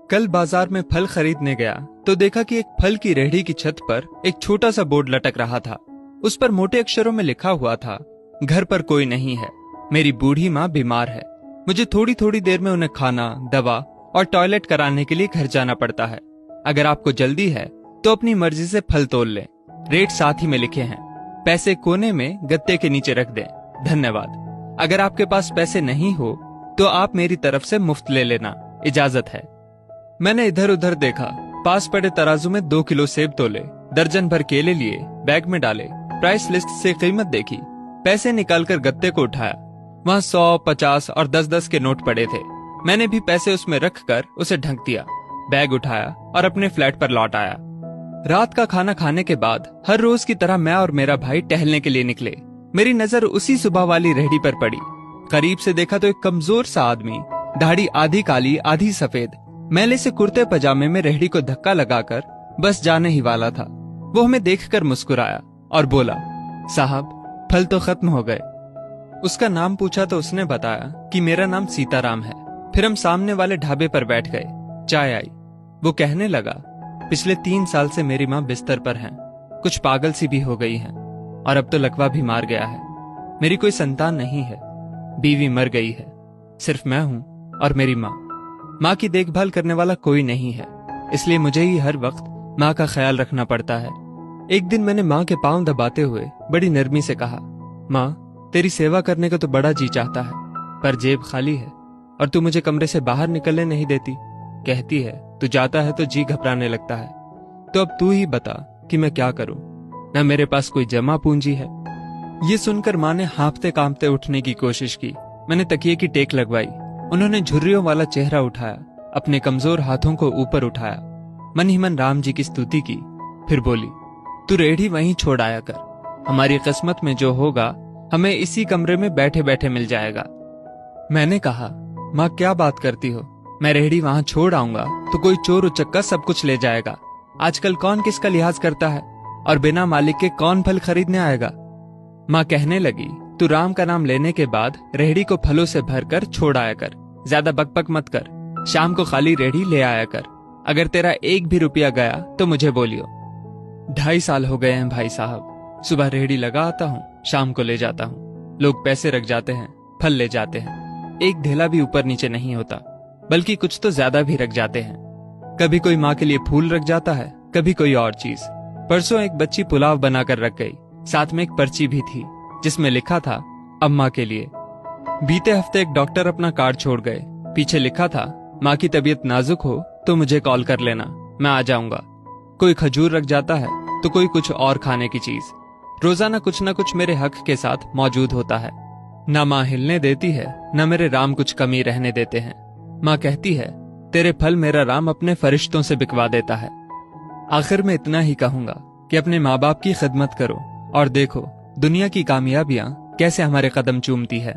कल बाजार में फल खरीदने गया तो देखा कि एक फल की रेहड़ी की छत पर एक छोटा सा बोर्ड लटक रहा था। उस पर मोटे अक्षरों में लिखा हुआ था, घर पर कोई नहीं है, मेरी बूढ़ी माँ बीमार है, मुझे थोड़ी थोड़ी देर में उन्हें खाना, दवा और टॉयलेट कराने के लिए घर जाना पड़ता है। अगर आपको जल्दी है तो अपनी मर्जी से फल तोल लें। रेट साथ ही में लिखे हैं, पैसे कोने में गत्ते के नीचे रख दें, धन्यवाद। अगर आपके पास पैसे नहीं हो तो आप मेरी तरफ से मुफ्त ले लेना, इजाजत है। मैंने इधर उधर देखा, पास पड़े तराजू में 2 किलो सेब तोले, दर्जन भर केले लिए, बैग में डाले, प्राइस लिस्ट से कीमत देखी, पैसे निकालकर गत्ते को उठाया। वहाँ 100, 50 और 10-10 के नोट पड़े थे। मैंने भी पैसे उसमें रखकर उसे ढक दिया, बैग उठाया और अपने फ्लैट पर लौट आया। रात का खाना खाने के बाद हर रोज की तरह मैं और मेरा भाई टहलने के लिए निकले। मेरी नजर उसी सुबह वाली रेहड़ी पर पड़ी। करीब से देखा तो एक कमजोर सा आदमी, दाढ़ी आधी काली आधी सफेद, मैले से कुर्ते पजामे में रेहड़ी को धक्का लगाकर बस जाने ही वाला था। वो हमें देखकर मुस्कुराया और बोला, साहब फल तो खत्म हो गए। उसका नाम पूछा तो उसने बताया कि मेरा नाम सीताराम है। फिर हम सामने वाले ढाबे पर बैठ गए, चाय आई। वो कहने लगा, पिछले 3 साल से मेरी माँ बिस्तर पर है, कुछ पागल सी भी हो गई है और अब तो लकवा भी मार गया है। मेरी कोई संतान नहीं है, बीवी मर गई है, सिर्फ मैं हूँ और मेरी माँ। माँ की देखभाल करने वाला कोई नहीं है, इसलिए मुझे ही हर वक्त माँ का ख्याल रखना पड़ता है। एक दिन मैंने माँ के पांव दबाते हुए बड़ी नरमी से कहा, माँ तेरी सेवा करने का तो बड़ा जी चाहता है, पर जेब खाली है और तू मुझे कमरे से बाहर निकलने नहीं देती। कहती है तू जाता है तो जी घबराने लगता है। तो अब तू ही बता कि मैं क्या करूं, न मेरे पास कोई जमा पूंजी है। ये सुनकर माँ ने हाँफते कांपते उठने की कोशिश की। मैंने तकिए की टेक लगवाई। उन्होंने झुर्रियों वाला चेहरा उठाया, अपने कमजोर हाथों को ऊपर उठाया, मन ही मन राम जी की स्तुति की। फिर बोली, तू रेहड़ी वहीं छोड़ आया कर, हमारी किस्मत में जो होगा हमें इसी कमरे में बैठे बैठे मिल जाएगा। मैंने कहा, माँ क्या बात करती हो, मैं रेहड़ी वहां छोड़ आऊंगा तो कोई चोर उचक्का सब कुछ ले जाएगा। आजकल कौन किसका लिहाज करता है और बिना मालिक के कौन फल खरीदने आएगा। माँ कहने लगी, तू राम का नाम लेने के बाद रेहड़ी को फलों से भरकर छोड़ आया कर, ज्यादा बकबक मत कर, शाम को खाली रेहड़ी ले आया कर। अगर तेरा 1 भी रुपया गया तो मुझे बोलियो। 2.5 साल हो गए हैं भाई साहब, सुबह रेहड़ी लगा आता हूँ, शाम को ले जाता हूँ। लोग पैसे रख जाते हैं, फल ले जाते हैं, एक ढेला भी ऊपर नीचे नहीं होता, बल्कि कुछ तो ज्यादा भी रख जाते हैं। कभी कोई माँ के लिए फूल रख जाता है, कभी कोई और चीज। परसों एक बच्ची पुलाव बनाकर रख गई, साथ में एक पर्ची भी थी जिसमें लिखा था, अम्मा के लिए। बीते हफ्ते एक डॉक्टर अपना कार्ड छोड़ गए, पीछे लिखा था, माँ की तबीयत नाजुक हो तो मुझे कॉल कर लेना, मैं आ जाऊंगा। कोई खजूर रख जाता है तो कोई कुछ और खाने की चीज। रोजाना कुछ न कुछ मेरे हक के साथ मौजूद होता है। न माँ हिलने देती है, न मेरे राम कुछ कमी रहने देते हैं। माँ कहती है, तेरे फल मेरा राम अपने फरिश्तों से बिकवा देता है। आखिर में इतना ही कहूंगा कि अपने माँ बाप की खिदमत करो और देखो दुनिया की कामयाबियां कैसे हमारे कदम चूमती है।